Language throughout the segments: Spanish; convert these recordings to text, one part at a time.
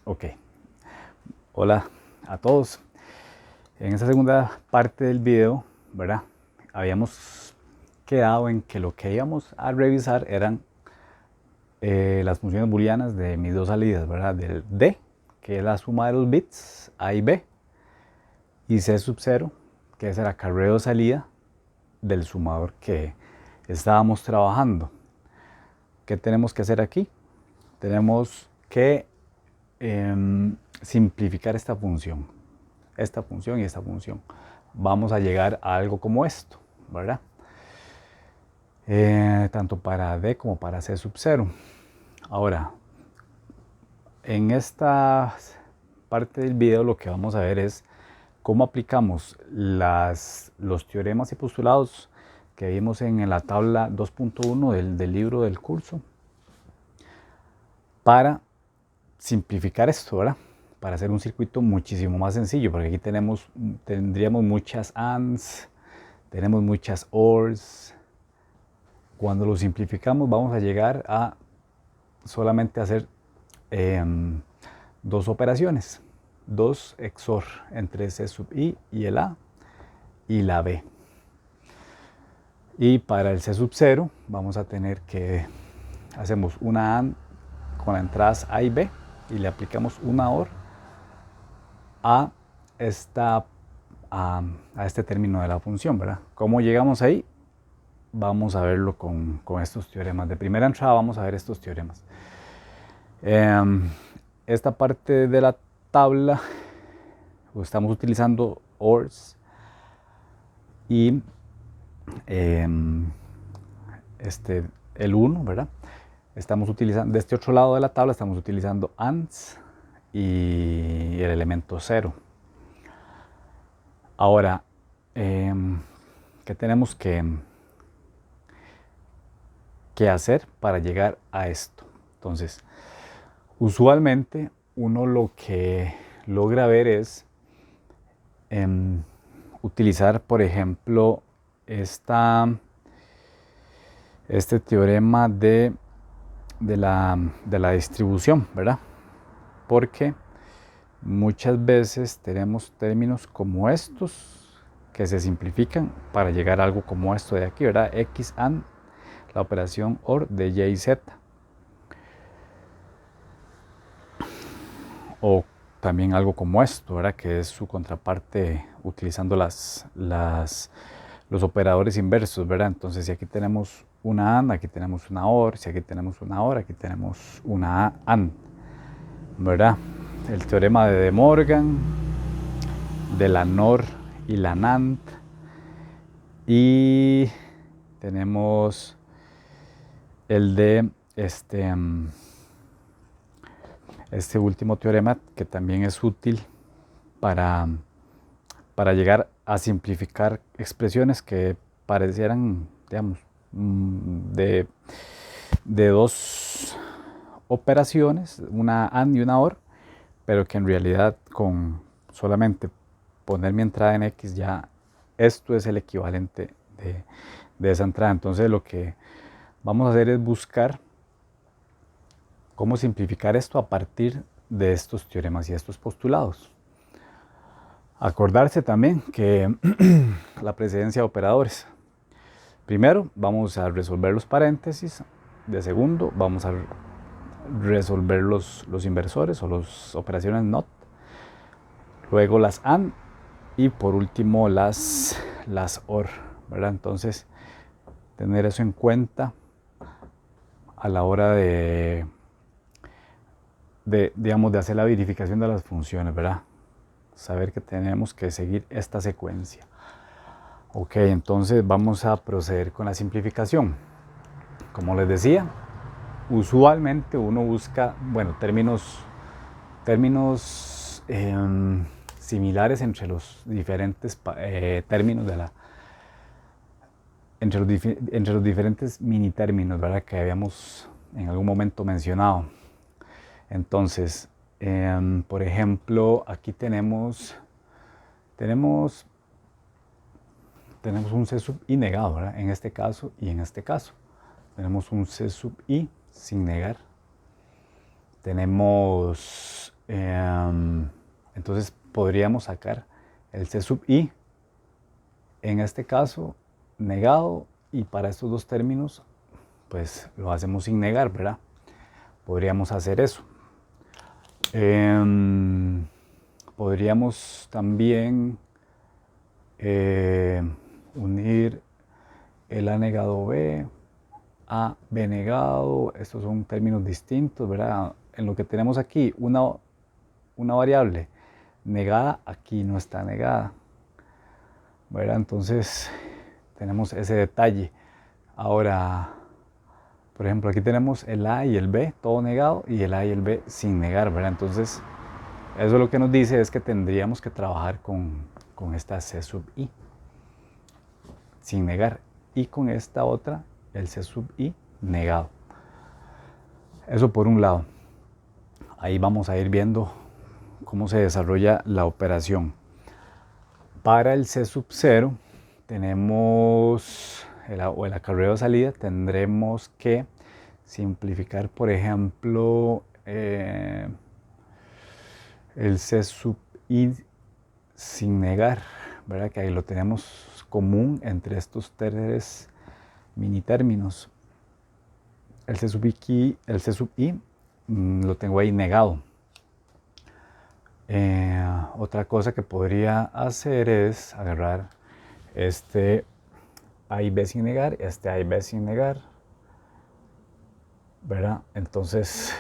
Ok, hola a todos. En esta segunda parte del video, ¿verdad? Habíamos quedado en que lo que íbamos a revisar eran las funciones booleanas de mis dos salidas, ¿verdad? Del D, que es la suma de los bits A y B, y C sub 0, que es el acarreo de salida del sumador que estábamos trabajando. ¿Qué tenemos que hacer aquí? Tenemos que simplificar esta función y esta función. Vamos a llegar a algo como esto, ¿verdad? Tanto para D como para C sub 0. Ahora, en esta parte del video lo que vamos a ver es cómo aplicamos los teoremas y postulados que vimos en la tabla 2.1 del libro del curso para simplificar esto, ¿verdad? Para hacer un circuito muchísimo más sencillo, porque aquí tendríamos muchas ANDs, tenemos muchas ORs. Cuando lo simplificamos vamos a llegar a solamente hacer dos operaciones, dos XOR entre C sub I y el A y la B. Y para el C sub 0 vamos a tener que hacemos una AND con las entradas A y B y le aplicamos una OR a este término de la función, ¿verdad? ¿Cómo llegamos ahí? Vamos a verlo con estos teoremas. De primera entrada vamos a ver estos teoremas. Esta parte de la tabla estamos utilizando ORs y el 1, ¿verdad? Estamos utilizando, de este otro lado de la tabla estamos utilizando ANDs y el elemento 0. Ahora, ¿qué tenemos que hacer para llegar a esto? Entonces, usualmente uno lo que logra ver es utilizar, por ejemplo, este teorema de la distribución, ¿verdad? Porque muchas veces tenemos términos como estos que se simplifican para llegar a algo como esto de aquí, ¿verdad? X AND la operación OR de Y y Z. O también algo como esto, ¿verdad? Que es su contraparte utilizando los operadores inversos, ¿verdad? Entonces, si aquí tenemos una AND, aquí tenemos una OR, si aquí tenemos una OR, aquí tenemos una AND, ¿verdad? El teorema de De Morgan, de la NOR y la NAND, y tenemos el de este último teorema que también es útil para llegar a simplificar expresiones que parecieran, digamos, de dos operaciones, una AND y una OR, pero que en realidad con solamente poner mi entrada en X ya esto es el equivalente de esa entrada. Entonces lo que vamos a hacer es buscar cómo simplificar esto a partir de estos teoremas y estos postulados. Acordarse también que la precedencia de operadores. Primero vamos a resolver los paréntesis, de segundo vamos a resolver los inversores o las operaciones NOT, luego las AND y por último las OR, ¿verdad? Entonces tener eso en cuenta a la hora digamos, de hacer la verificación de las funciones, ¿verdad? Saber que tenemos que seguir esta secuencia. Ok, entonces vamos a proceder con la simplificación. Como les decía, usualmente uno busca, bueno, términos similares entre los diferentes términos entre los diferentes mini términos, ¿verdad? Que habíamos en algún momento mencionado. Entonces, por ejemplo, aquí tenemos un C sub I negado, ¿verdad? En este caso y en este caso. Tenemos un C sub I sin negar. Tenemos Entonces podríamos sacar el C sub I, en este caso negado, y para estos dos términos pues lo hacemos sin negar, ¿verdad? Podríamos hacer eso. Podríamos también unir el A negado B, A, B negado. Estos son términos distintos, ¿verdad? En lo que tenemos aquí, una variable negada, aquí no está negada, ¿verdad? Entonces tenemos ese detalle. Ahora, por ejemplo, aquí tenemos el A y el B, todo negado, y el A y el B sin negar, ¿verdad? Entonces, eso lo que nos dice es que tendríamos que trabajar con esta C sub I, sin negar, y con esta otra, el C sub I negado. Eso por un lado. Ahí vamos a ir viendo cómo se desarrolla la operación. Para el C sub 0 tenemos el acarreo de salida, tendremos que simplificar, por ejemplo, el C sub I sin negar, ¿verdad? Que ahí lo tenemos común entre estos tres mini términos. El C sub I lo tengo ahí negado. Otra cosa que podría hacer es agarrar este A y B sin negar, este A y B sin negar, ¿verdad? Entonces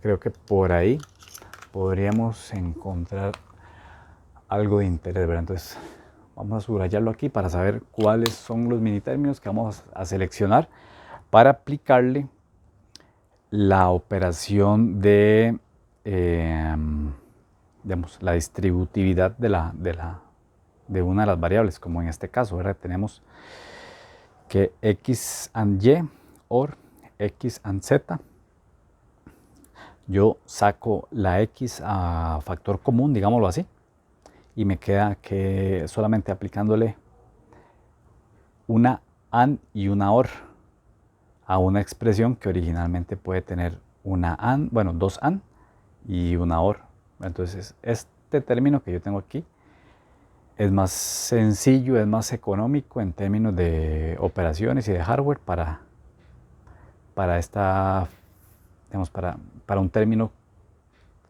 creo que por ahí podríamos encontrar algo de interés, ¿verdad? Entonces vamos a subrayarlo aquí para saber cuáles son los mini términos que vamos a seleccionar para aplicarle la operación de digamos, la distributividad de una de las variables, como en este caso, ¿verdad? Tenemos que x and y or x and z. Yo saco la x a factor común, digámoslo así, y me queda que solamente aplicándole una and y una or a una expresión que originalmente puede tener una and, bueno, dos and y una or. Entonces este término que yo tengo aquí es más sencillo, es más económico en términos de operaciones y de hardware para digamos, para un término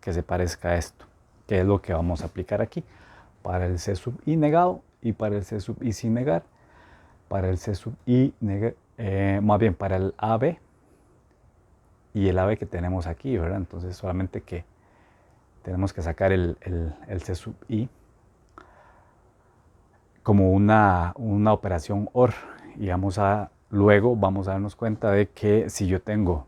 que se parezca a esto, que es lo que vamos a aplicar aquí para el C sub I negado y para el C sub I sin negar, para el C sub I más bien para el AB y el AB que tenemos aquí, ¿verdad? Entonces solamente que tenemos que sacar el C sub I como una operación OR, y luego vamos a darnos cuenta de que si yo tengo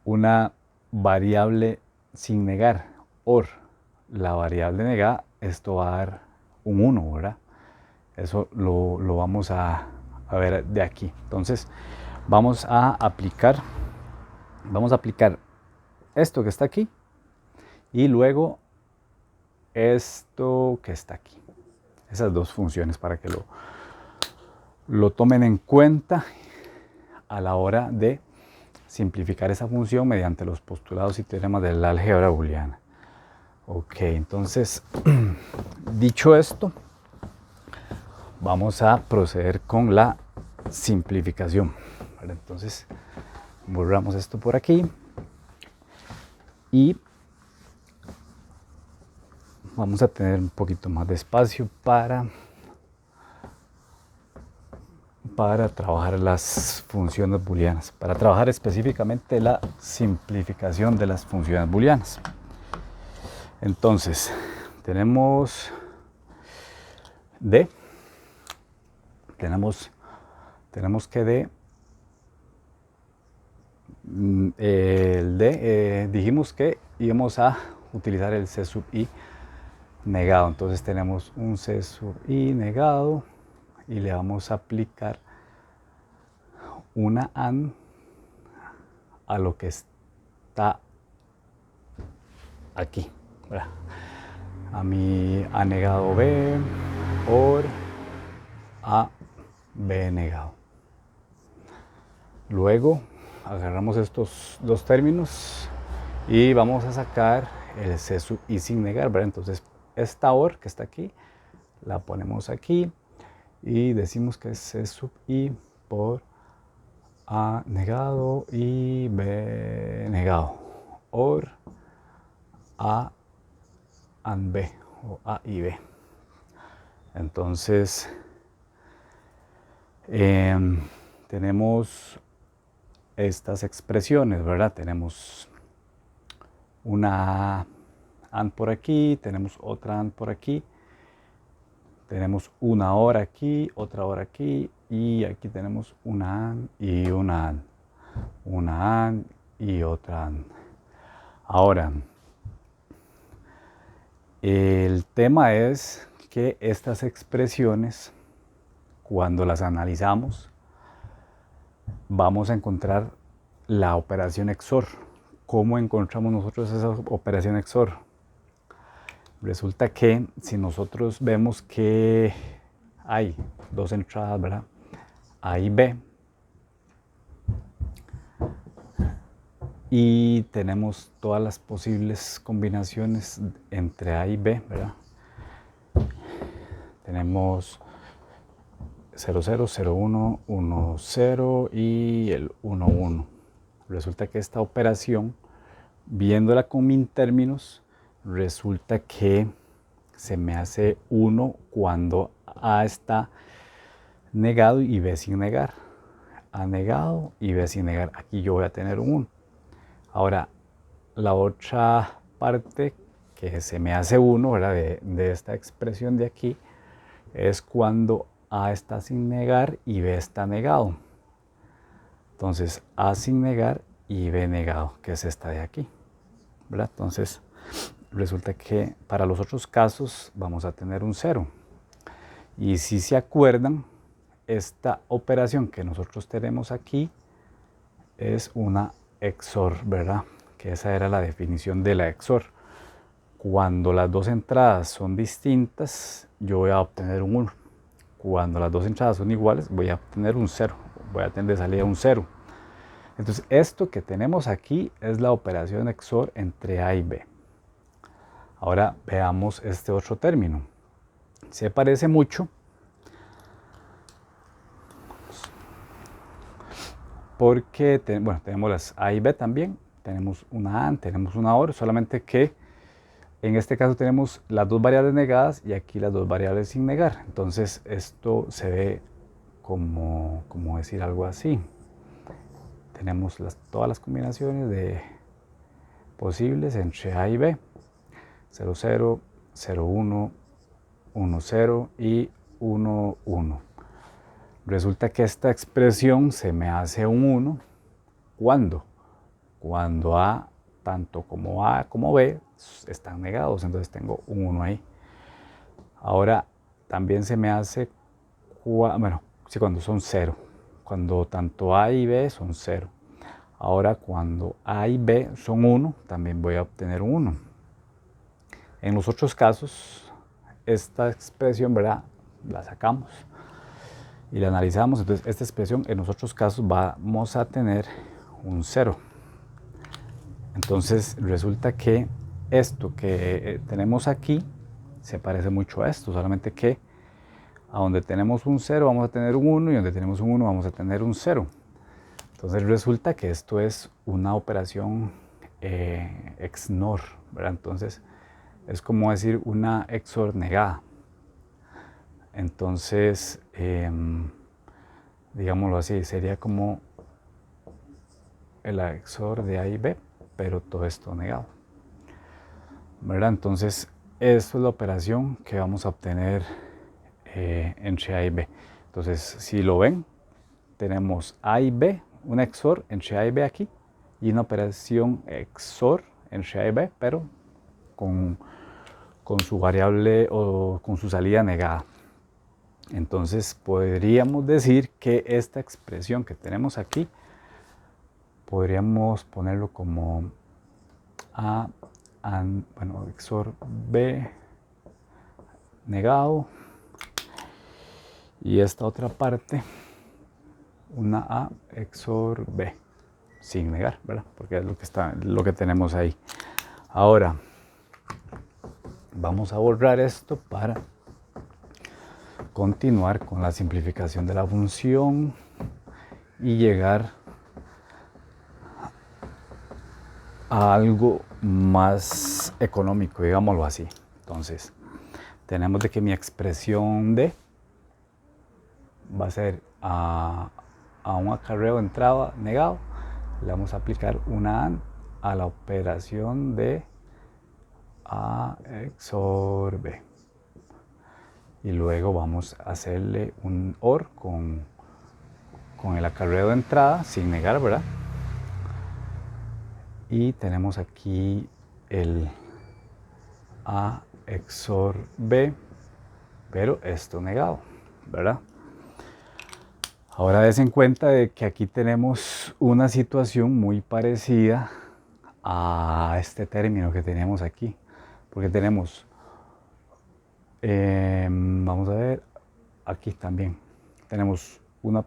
una variable sin negar OR la variable negada, esto va a dar un 1, ¿verdad? Eso lo vamos a ver de aquí. Entonces vamos a aplicar esto que está aquí y luego esto que está aquí. Esas dos funciones para que lo tomen en cuenta a la hora de simplificar esa función mediante los postulados y teoremas de la álgebra booleana. Ok, entonces, dicho esto, vamos a proceder con la simplificación. Vale, entonces, borramos esto por aquí y vamos a tener un poquito más de espacio para trabajar las funciones booleanas, para trabajar específicamente la simplificación de las funciones booleanas. Entonces, tenemos D, tenemos que D, el D, dijimos que íbamos a utilizar el C sub I negado, entonces tenemos un C sub I negado y le vamos a aplicar una AND a lo que está aquí, ¿verdad? A mi A negado B or A B negado. Luego agarramos estos dos términos y vamos a sacar el C sub I sin negar, ¿verdad? Entonces esta OR que está aquí, la ponemos aquí y decimos que es C sub I por A negado y B negado. OR A and B, o A y B. Entonces, tenemos estas expresiones, ¿verdad? Tenemos una AND por aquí, tenemos otra AND por aquí, tenemos una OR aquí, otra OR aquí, y aquí tenemos una AND y una AND, una AND y otra AND. Ahora, el tema es que estas expresiones, cuando las analizamos, vamos a encontrar la operación XOR. ¿Cómo encontramos nosotros esa operación XOR? Resulta que si nosotros vemos que hay dos entradas, ¿verdad? A y B, y tenemos todas las posibles combinaciones entre A y B, ¿verdad? Tenemos 0, 0, 0, 1, 1, 0 y el 1, 1. Resulta que esta operación, viéndola con min términos, resulta que se me hace 1 cuando A está negado y B sin negar. A negado y B sin negar. Aquí yo voy a tener un 1. Ahora, la otra parte que se me hace 1, ¿verdad? De esta expresión de aquí, es cuando A está sin negar y B está negado. Entonces, A sin negar y B negado, que es esta de aquí, ¿verdad? Entonces, resulta que para los otros casos vamos a tener un 0. Y si se acuerdan, esta operación que nosotros tenemos aquí es una XOR, ¿verdad? Que esa era la definición de la XOR. Cuando las dos entradas son distintas, yo voy a obtener un 1. Cuando las dos entradas son iguales, voy a obtener un 0. Voy a tener de salida un 0. Entonces, esto que tenemos aquí es la operación XOR entre A y B. Ahora veamos este otro término. Se parece mucho porque tenemos las A y B también, tenemos una AND, tenemos una OR, solamente que en este caso tenemos las dos variables negadas y aquí las dos variables sin negar. Entonces esto se ve como decir algo así. Tenemos todas las combinaciones posibles entre A y B. 0, 0, 0, 1, 1, 0 y 1, 1. Resulta que esta expresión se me hace un 1. ¿Cuándo? Cuando tanto como A como B están negados, entonces tengo un 1 ahí. Ahora también se me hace, cuando son 0, cuando tanto A y B son 0. Ahora cuando A y B son 1, también voy a obtener un 1. En los otros casos, esta expresión, ¿verdad? La sacamos y la analizamos. Entonces esta expresión en los otros casos vamos a tener un 0. Entonces resulta que esto que tenemos aquí se parece mucho a esto, solamente que a donde tenemos un 0 vamos a tener un 1 y donde tenemos un 1 vamos a tener un 0. Entonces resulta que esto es una operación XNOR, ¿verdad? Entonces es como decir una XOR negada. Entonces, digámoslo así, sería como el XOR de A y B, pero todo esto negado, ¿verdad? Entonces, esto es la operación que vamos a obtener entre A y B. Entonces, si lo ven, tenemos A y B, un XOR entre A y B aquí, y una operación XOR entre A y B, pero con su variable o con su salida negada. Entonces podríamos decir que esta expresión que tenemos aquí, podríamos ponerlo como A, XOR B negado, y esta otra parte, una A XOR B sin negar, ¿verdad? Porque es lo que tenemos ahí. Ahora, Vamos a borrar esto para continuar con la simplificación de la función y llegar a algo más económico, digámoslo así. Entonces, tenemos de que mi expresión D va a ser a un acarreo de entrada negado, le vamos a aplicar una AND a la operación de A XOR B. Y luego vamos a hacerle un OR con el acarreo de entrada, sin negar, ¿verdad? Y tenemos aquí el A XOR B, pero esto negado, ¿verdad? Ahora des en cuenta de que aquí tenemos una situación muy parecida a este término que tenemos aquí, porque tenemos, vamos a ver, aquí también tenemos una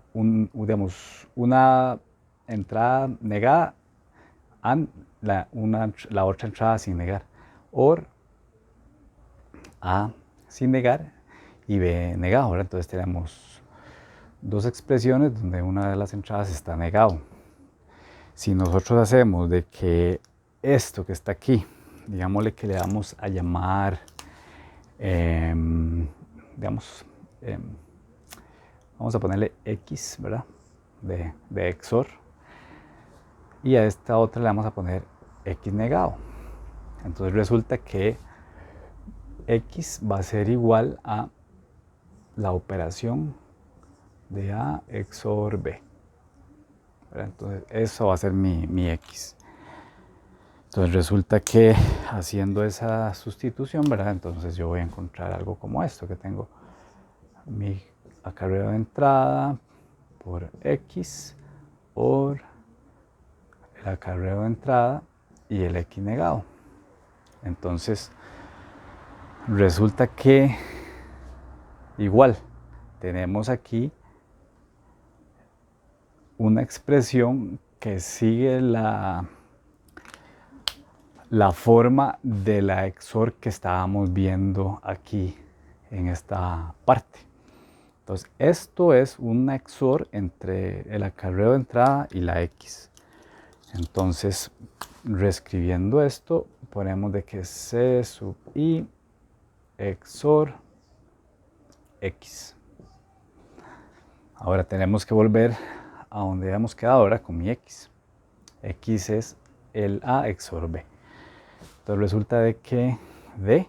entrada negada, la otra entrada sin negar, OR A sin negar y B negado, ¿verdad? Entonces tenemos dos expresiones donde una de las entradas está negado. Si nosotros hacemos de que esto que está aquí, digámosle que le vamos a llamar, digamos, vamos a ponerle X, ¿verdad? De XOR. Y a esta otra le vamos a poner X negado. Entonces resulta que X va a ser igual a la operación de A XOR B. Entonces eso va a ser mi X. Entonces resulta que haciendo esa sustitución, ¿verdad? Entonces yo voy a encontrar algo como esto, que tengo mi acarreo de entrada por X por el acarreo de entrada y el X negado. Entonces resulta que igual tenemos aquí una expresión que sigue la forma de la XOR que estábamos viendo aquí en esta parte. Entonces, esto es una XOR entre el acarreo de entrada y la X. Entonces, reescribiendo esto, ponemos de que C sub I XOR X. Ahora tenemos que volver a donde habíamos quedado ahora con mi X. X es el A XOR B. Entonces resulta de que D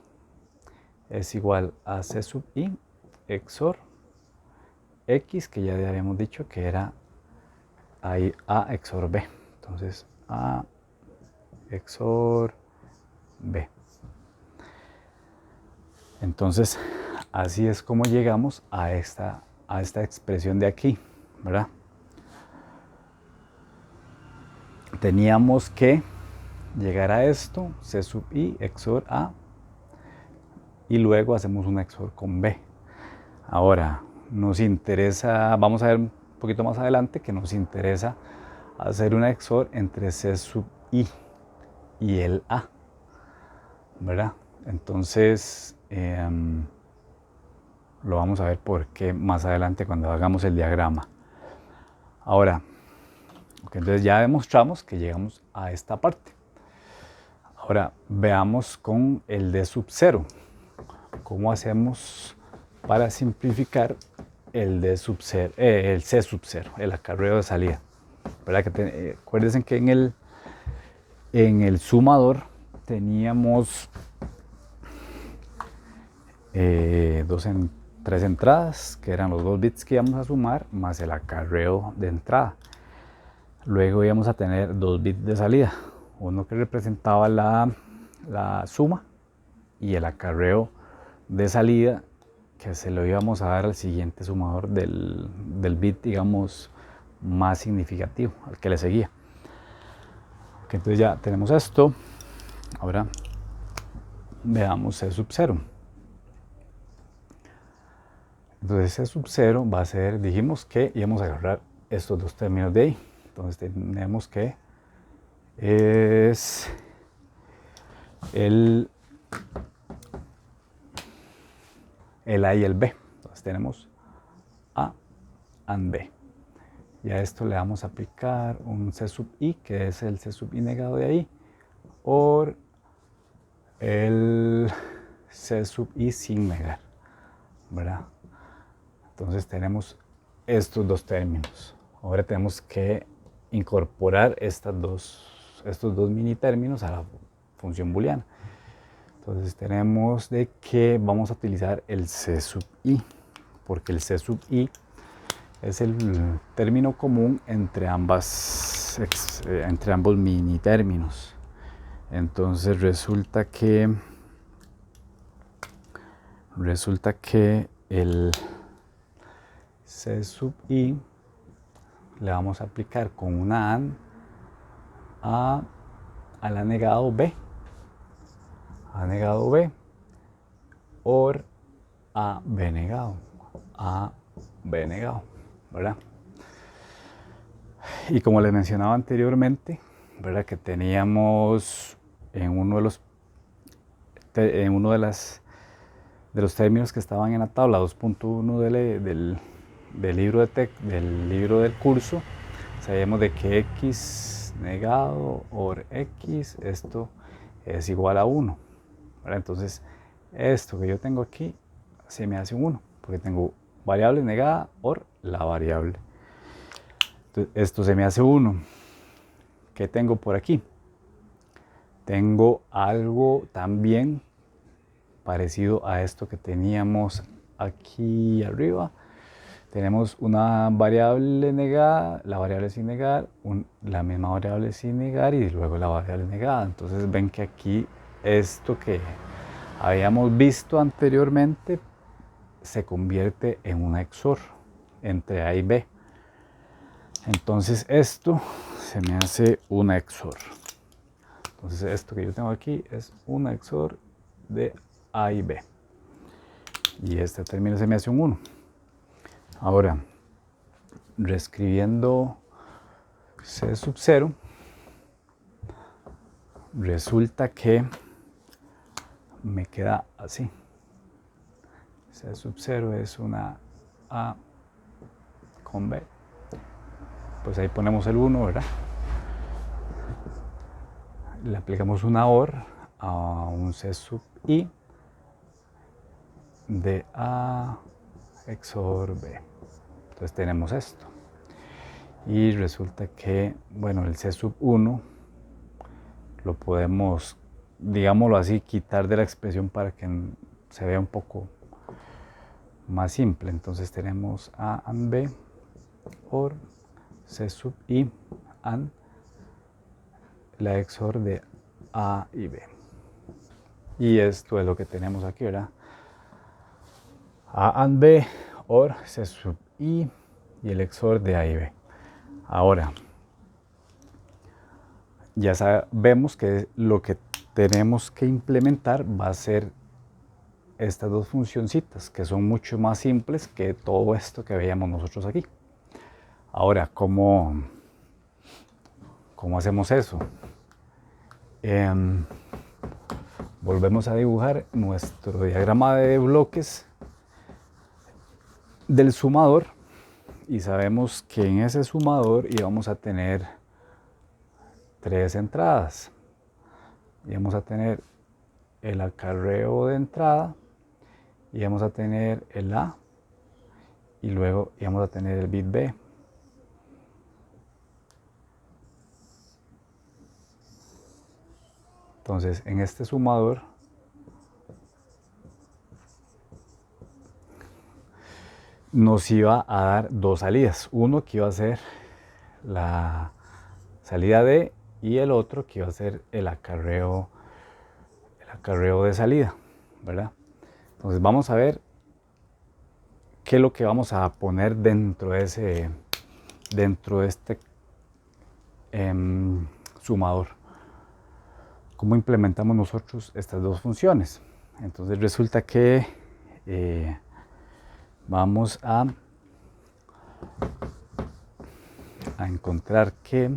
es igual a C sub I XOR X, que ya habíamos dicho que era ahí A XOR B. Entonces A XOR B. Entonces así es como llegamos a esta expresión de aquí, ¿verdad? Teníamos que llegar a esto, C sub I XOR A, y luego hacemos un XOR con B. Ahora nos interesa, vamos a ver un poquito más adelante que nos interesa hacer un XOR entre C sub I y el A, ¿verdad? Entonces lo vamos a ver por qué más adelante cuando hagamos el diagrama. Ahora, entonces ya demostramos que llegamos a esta parte. Ahora veamos con el D sub 0. ¿Cómo hacemos para simplificar el D sub 0, el C sub 0, el acarreo de salida? ¿Verdad? Que acuérdense que en el sumador teníamos tres entradas, que eran los 2 bits que íbamos a sumar, más el acarreo de entrada. Luego íbamos a tener 2 bits de salida, uno que representaba la suma y el acarreo de salida, que se lo íbamos a dar al siguiente sumador del bit, digamos, más significativo, al que le seguía. Okay, entonces ya tenemos esto. Ahora veamos C sub 0. Entonces C sub 0 va a ser, dijimos que íbamos a agarrar estos dos términos de ahí. Entonces tenemos que es el el A y el B. Entonces tenemos A and B. Y a esto le vamos a aplicar un C sub I, que es el C sub I negado de ahí, or el C sub I sin negar, ¿verdad? Entonces tenemos estos dos términos. Ahora tenemos que incorporar estos dos mini términos a la función booleana. Entonces tenemos de que vamos a utilizar el C sub I, porque el C sub I es el término común entre ambos mini términos. Entonces resulta que el C sub I le vamos a aplicar con una AND al A negado B. A negado B, or A B negado. A B negado, ¿verdad? Y como les mencionaba anteriormente, ¿verdad? Que teníamos en uno de los términos que estaban en la tabla 2.1 del libro del curso, sabemos de que x negado or x, esto es igual a 1. ¿Verdad? Entonces, esto que yo tengo aquí se me hace un 1, porque tengo variable negada or la variable. Entonces, esto se me hace 1. ¿Qué tengo por aquí? Tengo algo también parecido a esto que teníamos aquí arriba. Tenemos una variable negada, la variable sin negar, la misma variable sin negar y luego la variable negada. Entonces ven que aquí esto que habíamos visto anteriormente se convierte en una XOR entre A y B. Entonces esto se me hace una XOR. Entonces esto que yo tengo aquí es una XOR de A y B. Y este término se me hace un 1. Ahora, reescribiendo C sub 0, resulta que me queda así. C sub 0 es una A con B. Pues ahí ponemos el 1, ¿verdad? Le aplicamos una OR a un C sub I de A XOR B. Entonces tenemos esto. Y resulta que, bueno, el C sub 1 lo podemos, digámoslo así, quitar de la expresión para que se vea un poco más simple. Entonces tenemos A and B or C sub I and la XOR de A y B. Y esto es lo que tenemos aquí, ¿verdad? A and B or C sub I y el XOR de A y B. Ahora, ya sabemos que lo que tenemos que implementar va a ser estas dos funcioncitas, que son mucho más simples que todo esto que veíamos nosotros aquí. Ahora, ¿cómo hacemos eso? Volvemos a dibujar nuestro diagrama de bloques del sumador y sabemos que en ese sumador íbamos a tener 3 entradas. Íbamos a tener el acarreo de entrada, íbamos a tener el A y luego íbamos a tener el bit B. Entonces, en este sumador nos iba a dar dos salidas. Uno que iba a ser la salida D y el otro que iba a ser el acarreo de salida, ¿verdad? Entonces vamos a ver qué es lo que vamos a poner dentro de este sumador. ¿Cómo implementamos nosotros estas dos funciones? Entonces resulta que vamos a encontrar que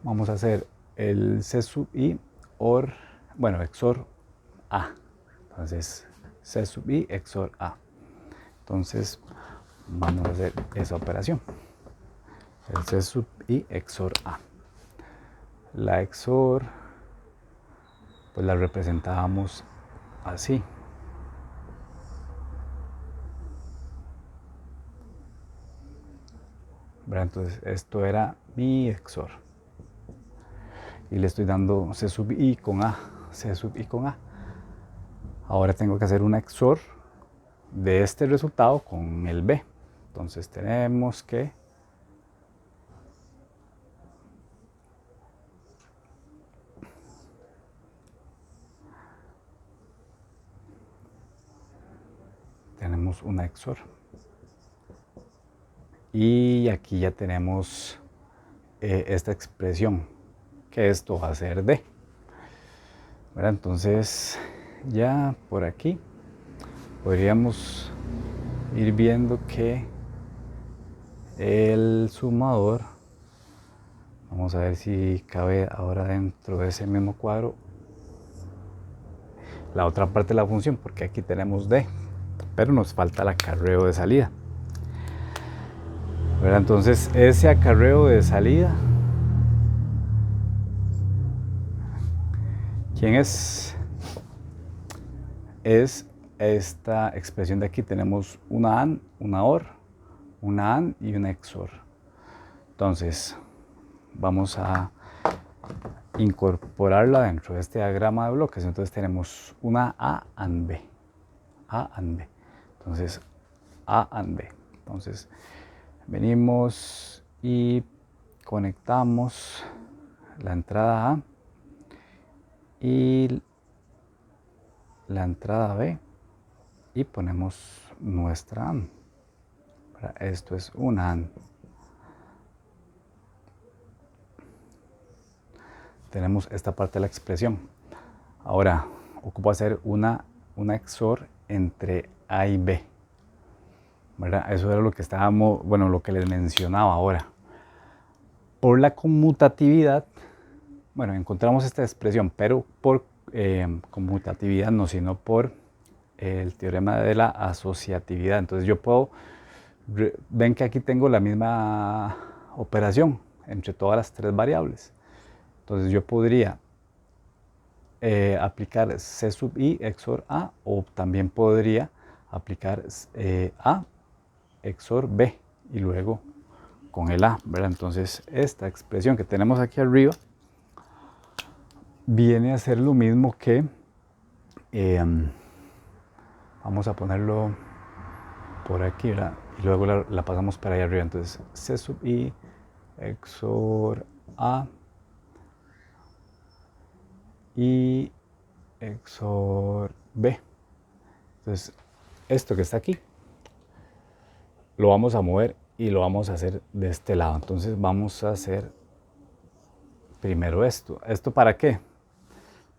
vamos a hacer el C sub I or, bueno, XOR A. Entonces, C sub I XOR A. Entonces, vamos a hacer esa operación. El C sub I XOR A. La XOR, pues la representábamos así. Entonces, esto era mi XOR. Y le estoy dando C sub I con A. C sub I con A. Ahora tengo que hacer una XOR de este resultado con el B. Entonces tenemos que una XOR. Y aquí ya tenemos esta expresión, que esto va a ser D. Entonces ya por aquí podríamos ir viendo que el sumador, vamos a ver si cabe ahora dentro de ese mismo cuadro la otra parte de la función, porque aquí tenemos D, pero nos falta el acarreo de salida. Entonces ese acarreo de salida, ¿quién es? Es esta expresión de aquí. Tenemos una AND, una OR, una AND y una XOR. Entonces vamos a incorporarla dentro de este diagrama de bloques. Entonces tenemos una A AND B. A AND B. Entonces A AND B. Entonces venimos y conectamos la entrada A y la entrada B y ponemos nuestra AND. Esto es una AND. Tenemos esta parte de la expresión. Ahora ocupo hacer una XOR entre A y B. Eso era lo que estábamos, bueno, lo que les mencionaba ahora. Por la conmutatividad, bueno, encontramos esta expresión, pero por conmutatividad no, sino por el teorema de la asociatividad. Entonces yo puedo, ven que aquí tengo la misma operación entre todas las tres variables. Entonces yo podría aplicar C sub I XOR A, o también podría aplicar A XOR B y luego con el A, ¿verdad? Entonces esta expresión que tenemos aquí arriba viene a ser lo mismo que, vamos a ponerlo por aquí, ¿verdad? Y luego la pasamos para allá arriba. Entonces C sub I XOR A y XOR B. Entonces esto que está aquí lo vamos a mover y lo vamos a hacer de este lado. Entonces vamos a hacer primero esto. ¿Esto para qué?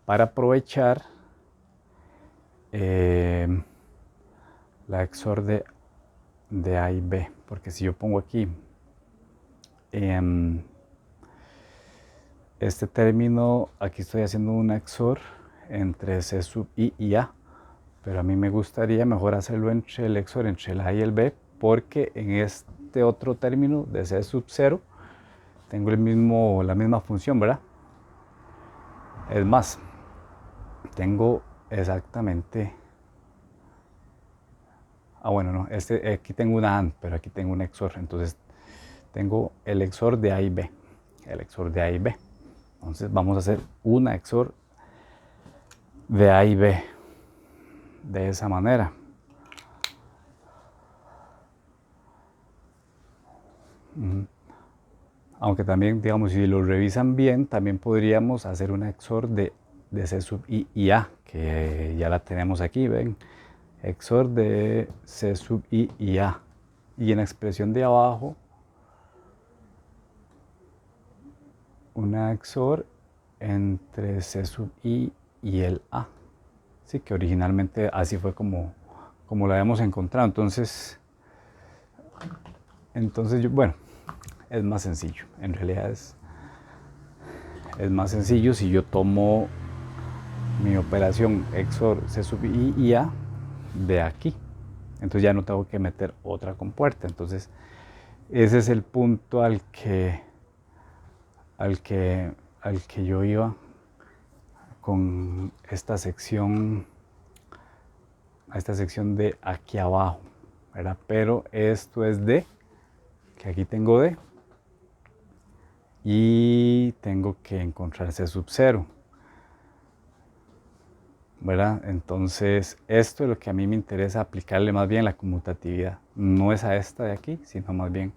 Para aprovechar la XOR de A y B. Porque si yo pongo aquí este término, aquí estoy haciendo una XOR entre C sub I y A. Pero a mí me gustaría mejor hacerlo entre el XOR entre el A y el B, porque en este otro término de C sub 0 tengo la misma función, ¿verdad? Es más, tengo exactamente, bueno, no, aquí tengo una AND, pero aquí tengo un XOR, entonces tengo el XOR de A y B, el XOR de A y B. Entonces vamos a hacer una XOR de A y B de esa manera. Aunque también, digamos, si lo revisan bien, también podríamos hacer una XOR de C sub I y A, que ya la tenemos aquí, ven, XOR de C sub I y A. Y en la expresión de abajo, una XOR entre C sub I y el A. Sí, que originalmente así fue como lo habíamos encontrado. Entonces bueno, es más sencillo. En realidad es más sencillo si yo tomo mi operación XOR C sub I y A de aquí. Entonces ya no tengo que meter otra compuerta. Entonces ese es el punto al que yo iba con esta sección, a esta sección de aquí abajo, ¿verdad? Pero esto es D, que aquí tengo D, y tengo que encontrar C sub 0, ¿verdad? Entonces esto es lo que a mí me interesa aplicarle más bien la conmutatividad. No es a esta de aquí, sino más bien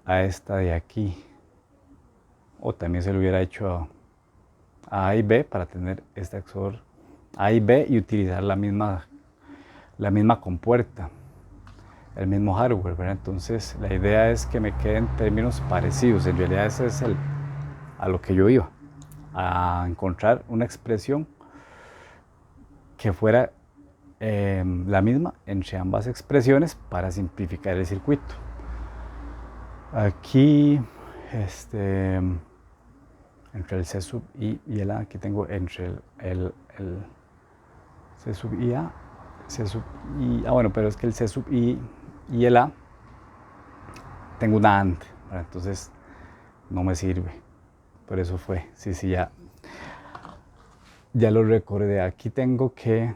a esta de aquí. O también se lo hubiera hecho a A y B para tener este XOR A y B y utilizar la misma compuerta, el mismo hardware, ¿verdad? Entonces la idea es que me queden términos parecidos. En realidad ese es a lo que yo iba, a encontrar una expresión que fuera la misma entre ambas expresiones para simplificar el circuito. Aquí entre el C sub I y el A, aquí tengo entre el C sub IA, C sub I, bueno, pero es que el C sub I y el A tengo una AND, ¿verdad? Entonces no me sirve. Por eso fue, sí, ya lo recordé. Aquí tengo que,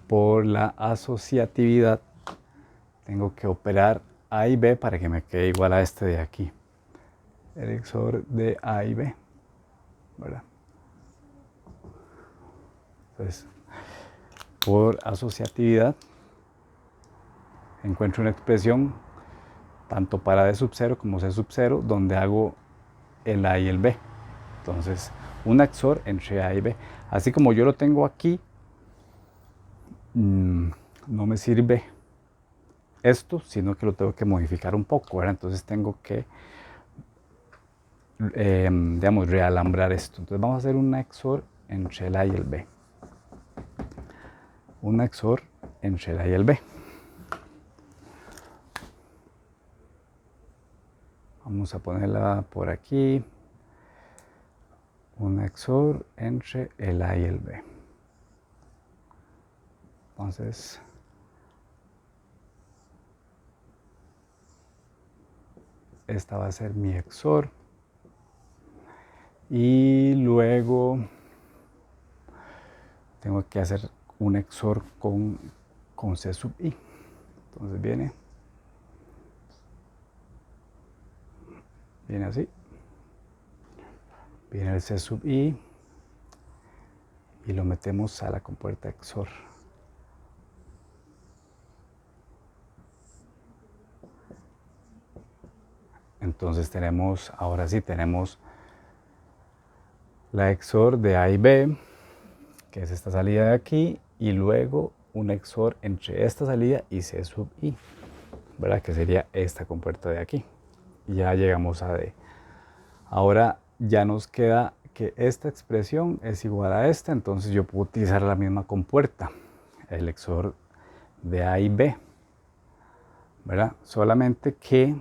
por la asociatividad, tengo que operar A y B para que me quede igual a este de aquí. El XOR de A y B, ¿verdad? Entonces, por asociatividad, encuentro una expresión tanto para D sub 0 como C sub 0, donde hago el A y el B. Entonces, un XOR entre A y B. Así como yo lo tengo aquí, no me sirve esto, sino que lo tengo que modificar un poco, ¿verdad? Entonces tengo que, digamos, realambrar esto. Entonces vamos a hacer un XOR entre el A y el B. Un XOR entre el A y el B. Vamos a ponerla por aquí. Un XOR entre el A y el B. Entonces, esta va a ser mi XOR. Y luego tengo que hacer un XOR con C sub I. Entonces viene así. Viene el C sub I y lo metemos a la compuerta XOR. Entonces tenemos, ahora sí tenemos la XOR de A y B, que es esta salida de aquí, y luego un XOR entre esta salida y C sub I, ¿verdad? Que sería esta compuerta de aquí. Y ya llegamos a D. Ahora ya nos queda que esta expresión es igual a esta, entonces yo puedo utilizar la misma compuerta, el XOR de A y B, ¿verdad? Solamente que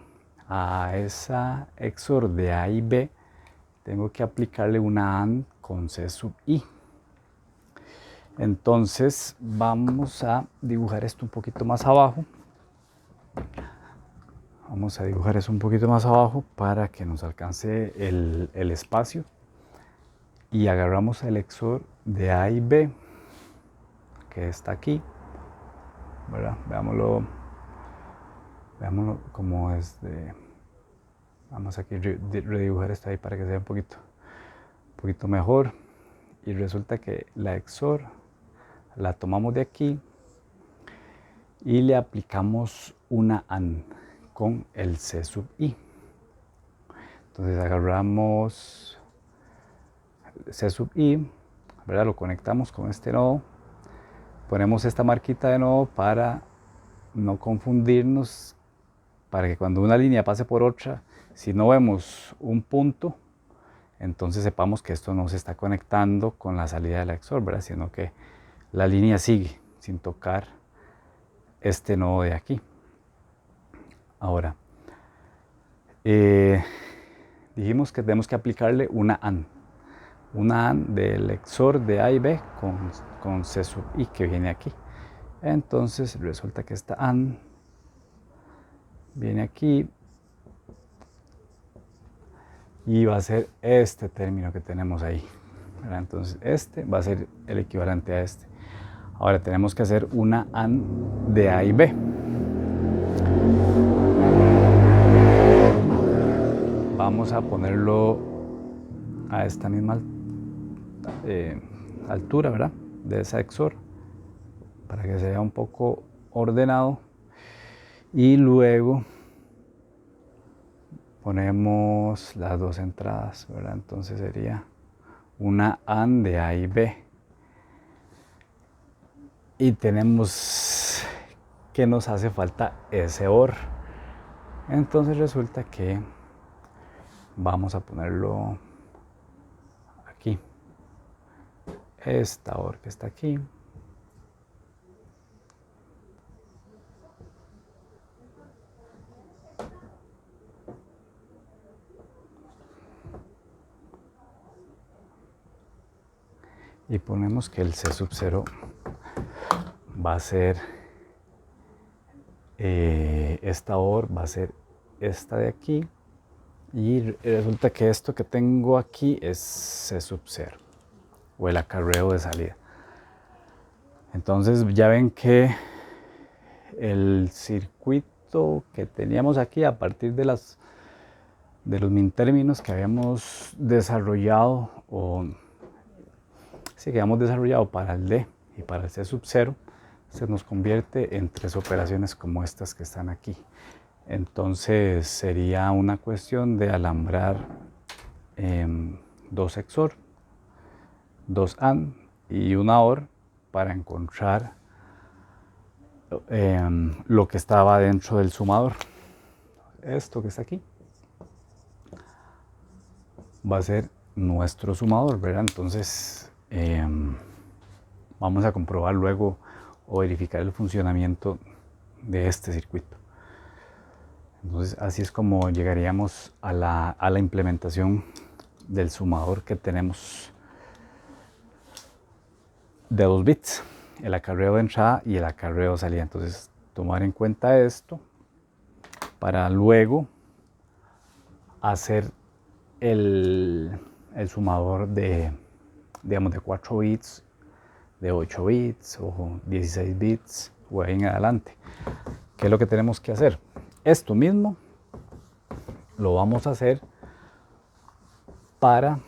a esa XOR de A y B tengo que aplicarle una AND con C sub I. Entonces vamos a dibujar esto un poquito más abajo. Vamos a dibujar eso un poquito más abajo para que nos alcance el espacio. Y agarramos el XOR de A y B, que está aquí, ¿verdad? Veámoslo como es de... Vamos aquí a redibujar esto ahí para que sea un poquito mejor. Y resulta que la XOR la tomamos de aquí y le aplicamos una AND con el C sub I. Entonces agarramos C sub I, ¿verdad? Lo conectamos con este nodo, ponemos esta marquita de nodo para no confundirnos, para que cuando una línea pase por otra, si no vemos un punto, entonces sepamos que esto no se está conectando con la salida de la XOR, ¿verdad? Sino que la línea sigue sin tocar este nodo de aquí. Ahora, dijimos que tenemos que aplicarle una AND, una AND del XOR de A y B con C sub I que viene aquí. Entonces resulta que esta AND viene aquí y va a ser este término que tenemos ahí, ¿verdad? Entonces este va a ser el equivalente a este. Ahora tenemos que hacer una AND de A y B. Vamos a ponerlo a esta misma altura, ¿verdad? De esa XOR, para que sea un poco ordenado. Y luego ponemos las dos entradas, ¿verdad? Entonces sería una AND de A y B. Y tenemos que nos hace falta ese OR. Entonces resulta que vamos a ponerlo aquí. Esta OR que está aquí. Y ponemos que el C sub 0 va a ser esta OR, va a ser esta de aquí. Y resulta que esto que tengo aquí es C sub 0, o el acarreo de salida. Entonces ya ven que el circuito que teníamos aquí a partir de los min términos que habíamos desarrollado, que habíamos desarrollado para el D y para el C sub 0, se nos convierte en tres operaciones como estas que están aquí. Entonces sería una cuestión de alambrar dos XOR, dos AND y una OR para encontrar lo que estaba dentro del sumador. Esto que está aquí va a ser nuestro sumador, ¿verdad? Entonces vamos a comprobar luego o verificar el funcionamiento de este circuito. Entonces así es como llegaríamos a la implementación del sumador que tenemos de 2 bits, el acarreo de entrada y el acarreo de salida. Entonces tomar en cuenta esto para luego hacer el sumador de, digamos, de 4 bits, de 8 bits o 16 bits o ahí en adelante. ¿Qué es lo que tenemos que hacer? Esto mismo lo vamos a hacer para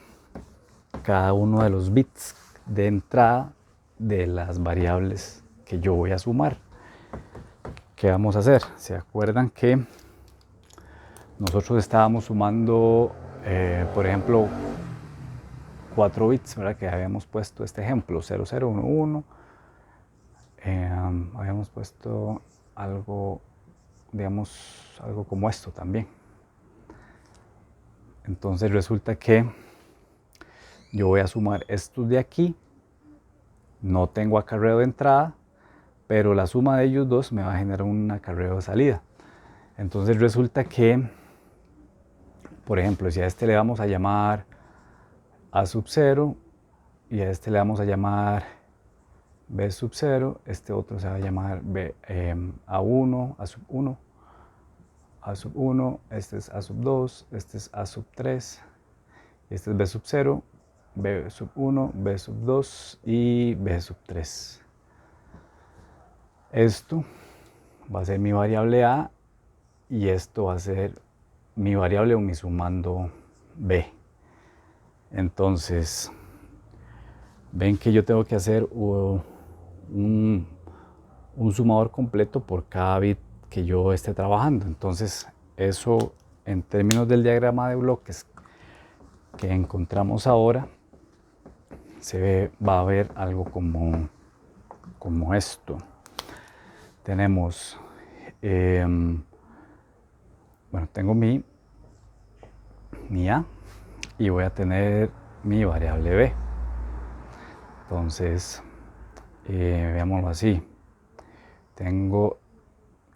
cada uno de los bits de entrada de las variables que yo voy a sumar. ¿Qué vamos a hacer? ¿Se acuerdan que nosotros estábamos sumando, por ejemplo, 4 bits, ¿verdad? Que habíamos puesto este ejemplo, 0011. Habíamos puesto algo, digamos, algo como esto también. Entonces resulta que yo voy a sumar estos de aquí. No tengo acarreo de entrada, pero la suma de ellos dos me va a generar un acarreo de salida. Entonces resulta que, por ejemplo, si a este le vamos a llamar A sub 0 y a este le vamos a llamar B sub 0, este otro se va a llamar A1, A sub 1, A sub 1, este es A sub 2, este es A sub 3, este es B sub 0, B sub 1, B sub 2 y B sub 3. Esto va a ser mi variable A y esto va a ser mi variable o mi sumando B. Entonces, ven que yo tengo que hacer un sumador completo por cada bit que yo esté trabajando. Entonces, eso en términos del diagrama de bloques que encontramos ahora, va a ver algo como esto. Tenemos, bueno, tengo mi A y voy a tener mi variable B. Entonces, veámoslo así. Tengo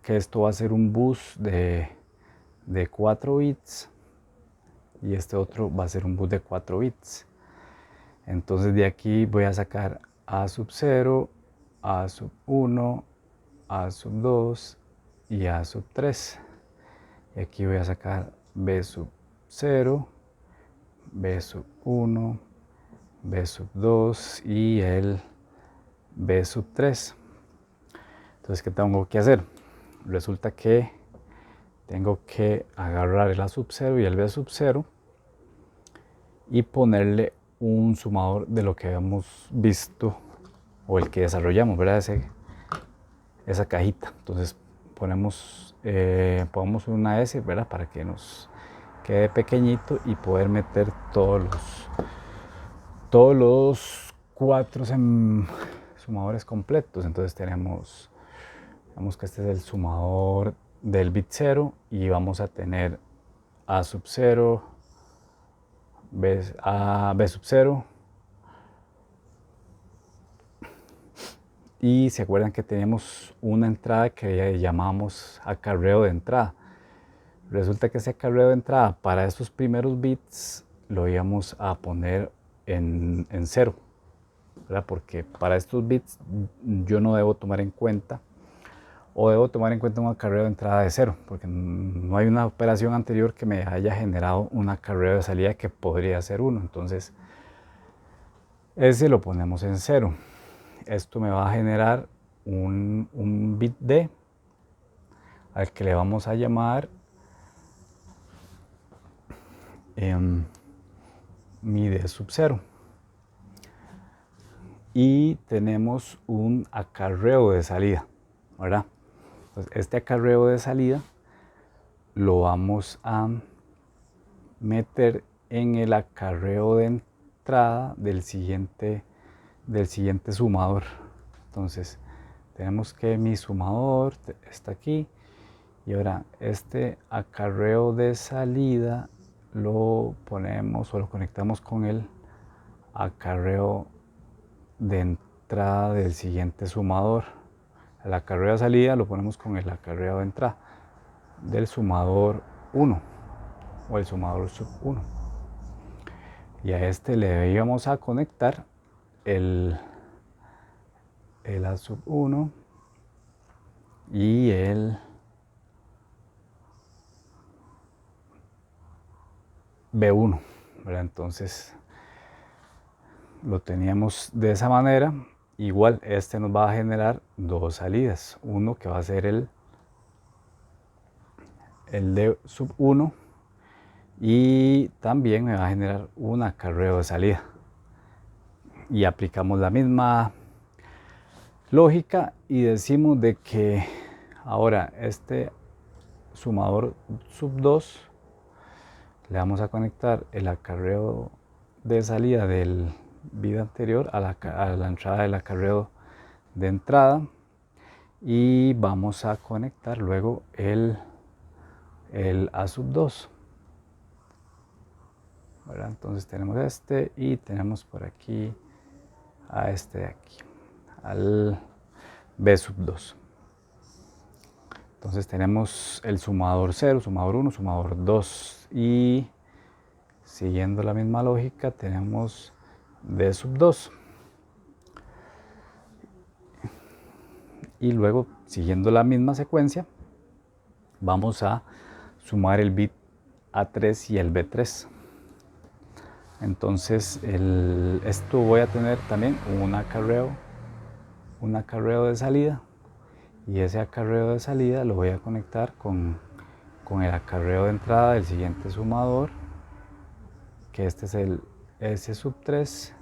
que esto va a ser un bus de 4 bits y este otro va a ser un bus de 4 bits. Entonces de aquí voy a sacar A sub 0, A sub 1, A sub 2 y A sub 3. Y aquí voy a sacar B sub 0, B sub 1, B sub 2 y el B sub 3. Entonces, ¿qué tengo que hacer? Resulta que tengo que agarrar el A sub 0 y el B sub 0 y ponerle un sumador de lo que habíamos visto o el que desarrollamos, ¿verdad? Esa cajita. Entonces ponemos una S, ¿verdad? Para que nos quede pequeñito y poder meter todos los 4 sumadores completos. Entonces tenemos que este es el sumador del bit 0 y vamos a tener A sub 0, B sub 0 y se acuerdan que teníamos una entrada que llamamos acarreo de entrada. Resulta que ese acarreo de entrada para estos primeros bits lo íbamos a poner en 0, ¿verdad? Porque para estos bits yo no debo tomar en cuenta o debo tomar en cuenta un acarreo de entrada de 0, porque no hay una operación anterior que me haya generado un acarreo de salida que podría ser 1. Entonces ese lo ponemos en 0. Esto me va a generar un bit D al que le vamos a llamar mi D sub 0. Y tenemos un acarreo de salida, ¿verdad? Entonces, este acarreo de salida lo vamos a meter en el acarreo de entrada del siguiente sumador. Entonces tenemos que mi sumador está aquí y ahora este acarreo de salida lo ponemos o lo conectamos con el acarreo de entrada del siguiente sumador. El acarreo de salida lo ponemos con el acarreo de entrada del sumador 1 o el sumador sub 1. Y a este le íbamos a conectar el A sub 1 y el B1, ¿verdad? Entonces lo teníamos de esa manera. Igual este nos va a generar dos salidas, uno que va a ser el D sub 1 y también me va a generar un acarreo de salida. Y aplicamos la misma lógica y decimos de que ahora este sumador sub 2 le vamos a conectar el acarreo de salida del bit anterior a la entrada del acarreo de entrada y vamos a conectar luego el A sub 2. ¿Verdad? Entonces tenemos este y tenemos por aquí a este de aquí, al B sub 2. Entonces tenemos el sumador 0, sumador 1, sumador 2 y siguiendo la misma lógica tenemos D sub 2. Y luego siguiendo la misma secuencia vamos a sumar el bit A3 y el B3. Entonces esto voy a tener también un acarreo de salida y ese acarreo de salida lo voy a conectar con el acarreo de entrada del siguiente sumador, que este es el S sub 3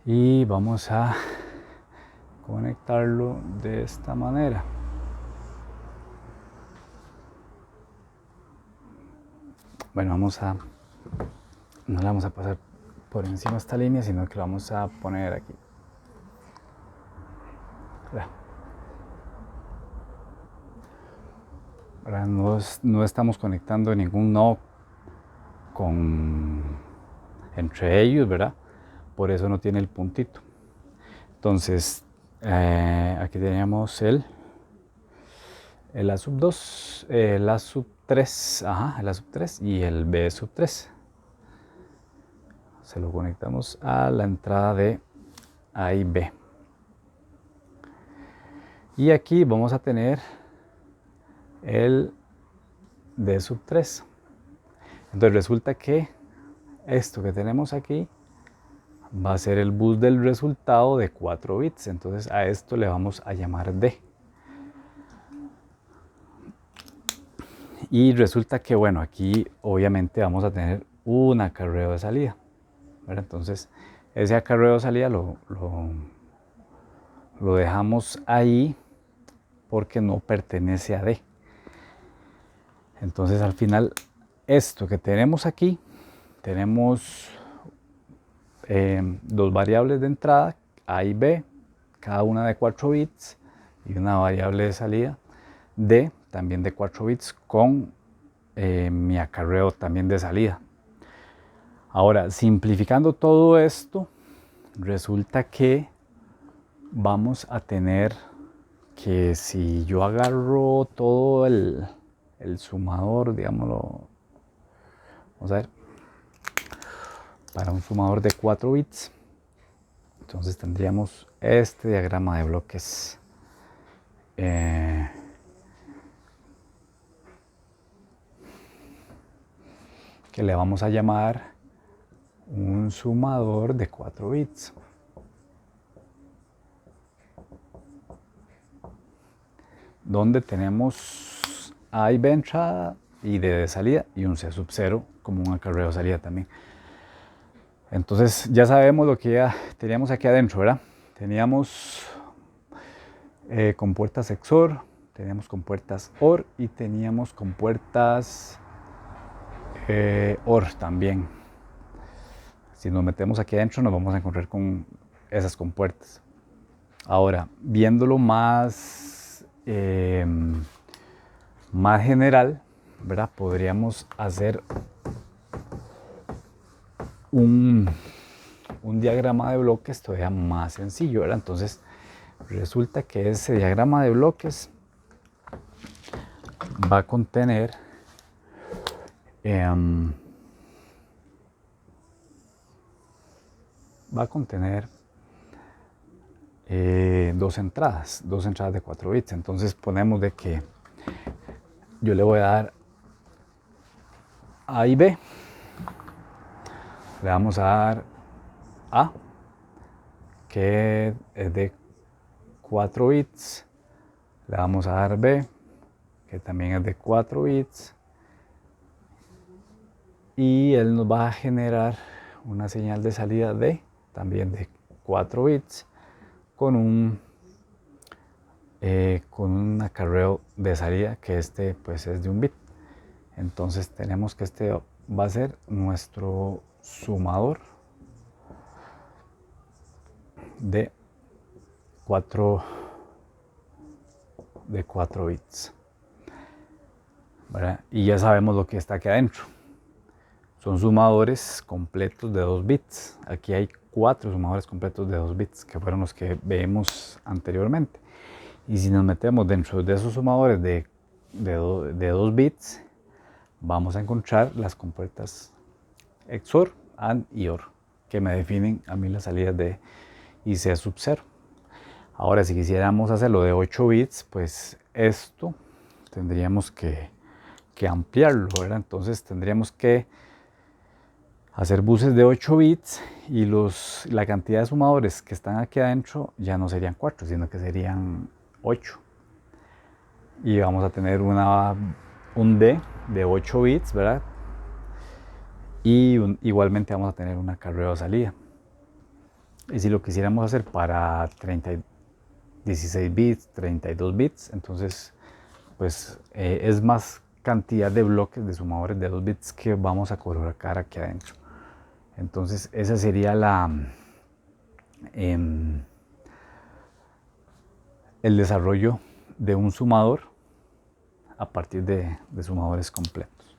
y vamos a conectarlo de esta manera. Bueno, no le vamos a pasar por encima de esta línea, sino que lo vamos a poner aquí. Ahora no estamos conectando ningún nodo entre ellos, ¿verdad? Por eso no tiene el puntito. Entonces, aquí teníamos el A sub 2, el A sub 3, el A sub 3 y el B sub 3. se lo conectamos a la entrada de A y B. Y aquí vamos a tener el D sub 3. Entonces resulta que esto que tenemos aquí va a ser el bus del resultado de 4 bits. Entonces a esto le vamos a llamar D. Y resulta que, bueno, aquí obviamente vamos a tener un acarreo de salida, ¿verdad? Entonces ese acarreo de salida lo dejamos ahí porque no pertenece a D. Entonces al final esto que tenemos aquí, tenemos dos variables de entrada, A y B, cada una de 4 bits, y una variable de salida, D, también de 4 bits, con mi acarreo también de salida. Ahora, simplificando todo esto, resulta que vamos a tener que si yo agarro todo el sumador, digámoslo, vamos a ver, para un sumador de 4 bits, entonces tendríamos este diagrama de bloques. Que le vamos a llamar un sumador de 4 bits. Donde tenemos A y B entrada y D de salida y un C sub 0 como un acarreo de salida también. Entonces ya sabemos lo que ya teníamos aquí adentro, ¿verdad? Teníamos compuertas XOR, teníamos compuertas OR y teníamos compuertas OR también. Si nos metemos aquí adentro nos vamos a encontrar con esas compuertas. Ahora, viéndolo más general, ¿verdad? Podríamos hacer un diagrama de bloques todavía más sencillo, ¿verdad? Entonces resulta que ese diagrama de bloques va a contener dos entradas de 4 bits. Entonces ponemos de que yo le voy a dar A y B. Le vamos a dar A, que es de 4 bits. Le vamos a dar B, que también es de 4 bits. Y él nos va a generar una señal de salida D, también de 4 bits, con un acarreo de salida que pues es de 1 bit. Entonces tenemos que este va a ser nuestro sumador de 4 bits, ¿verdad? Y ya sabemos lo que está aquí adentro. Son sumadores completos de 2 bits. Aquí hay 4 sumadores completos de 2 bits, que fueron los que vemos anteriormente. Y si nos metemos dentro de esos sumadores de 2 bits, vamos a encontrar las compuertas XOR, AND y OR, que me definen a mí las salidas de IC sub 0. Ahora, si quisiéramos hacerlo de 8 bits, pues esto tendríamos que ampliarlo, ¿verdad? Entonces tendríamos que hacer buses de 8 bits y la cantidad de sumadores que están aquí adentro ya no serían 4, sino que serían 8. Y vamos a tener un D de 8 bits, ¿verdad? Y igualmente vamos a tener un acarreo de salida. Y si lo quisiéramos hacer para 16 bits, 32 bits, entonces pues es más cantidad de bloques de sumadores de 2 bits que vamos a colocar aquí adentro. Entonces esa sería el desarrollo de un sumador a partir de sumadores completos.